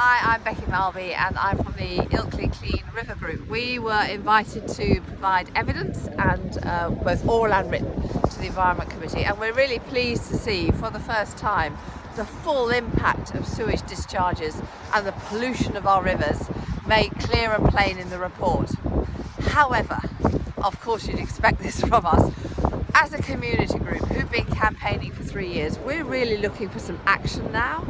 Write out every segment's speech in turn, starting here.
Hi, I'm Becky Malby and I'm from the Ilkley Clean River Group. We were invited to provide evidence and both oral and written to the Environment Committee, and we're really pleased to see for the first time the full impact of sewage discharges and the pollution of our rivers made clear and plain in the report. However, of course you'd expect this from us. As a community group who've been campaigning for 3 years, we're really looking for some action now.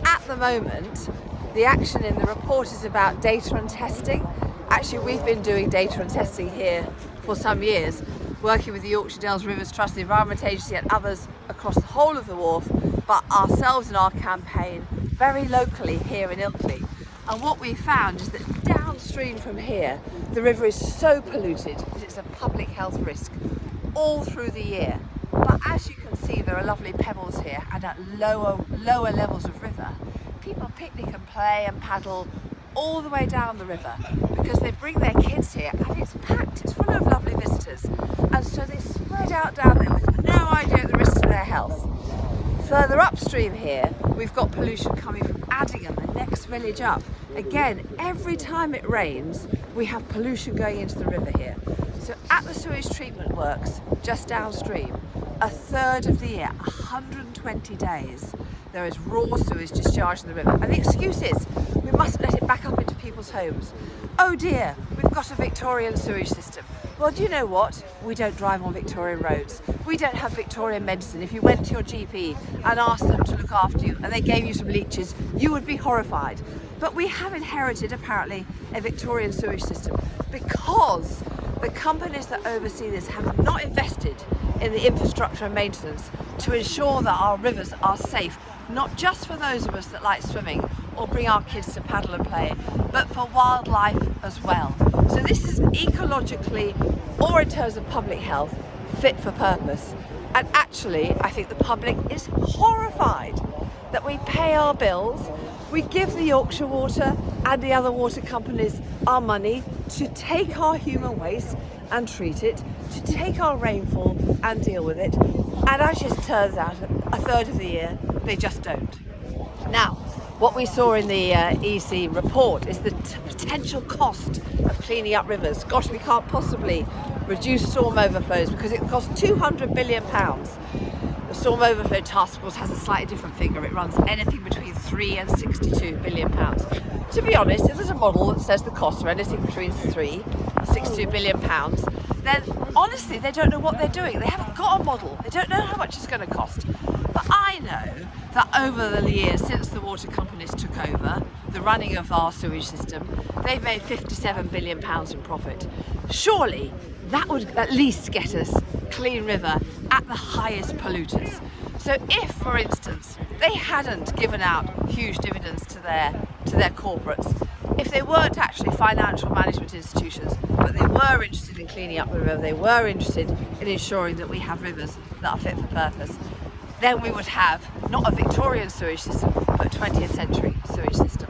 At the moment, the action in the report is about data and testing. Actually, we've been doing data and testing here for some years, working with the Yorkshire Dales Rivers Trust, the Environment Agency and others across the whole of the Wharf, but ourselves in our campaign very locally here in Ilkley. And what we found is that downstream from here, the river is so polluted that it's a public health risk all through the year. But as you can see, there are lovely pebbles here, and at lower levels of river, people picnic and play and paddle all the way down the river because they bring their kids here and it's packed, it's full of lovely visitors, and so they spread out down there with no idea of the risk to their health. Further upstream here, we've got pollution coming from Addingham, the next village up. Again, every time it rains, we have pollution going into the river here. So at the sewage treatment works just downstream, a third of the year, 120 days, there is raw sewage discharged in the river. And the excuse is, we mustn't let it back up into people's homes. Oh dear, we've got a Victorian sewage system. Well, do you know what? We don't drive on Victorian roads. We don't have Victorian medicine. If you went to your GP and asked them to look after you and they gave you some leeches, you would be horrified. But we have inherited, apparently, a Victorian sewage system because the companies that oversee this have not invested in the infrastructure and maintenance to ensure that our rivers are safe, not just for those of us that like swimming or bring our kids to paddle and play, but for wildlife as well. So this is ecologically, or in terms of public health, fit for purpose. And actually, I think the public is horrified that we pay our bills, we give the Yorkshire Water and the other water companies our money to take our human waste and treat it, to take our rainfall and deal with it, and as it turns out, a third of the year they just don't. Now, what we saw in the EC report is the potential cost of cleaning up rivers. Gosh, we can't possibly reduce storm overflows because it costs £200 billion. The Storm Overflow Task Force has a slightly different figure. It runs anything between £3 and £62 billion. To be honest, if there's a model that says the costs are anything between £3 and £62 billion, then honestly they don't know what they're doing. They haven't got a model. They don't know how much it's going to cost. But I know that over the years since the water companies took over the running of our sewage system, they've made £57 billion in profit. Surely that would at least get us clean river at the highest polluters. So if, for instance, they hadn't given out huge dividends to their corporates, if they weren't actually financial management institutions, but they were interested in cleaning up the river, they were interested in ensuring that we have rivers that are fit for purpose, then we would have not a Victorian sewage system, but a 20th century sewage system.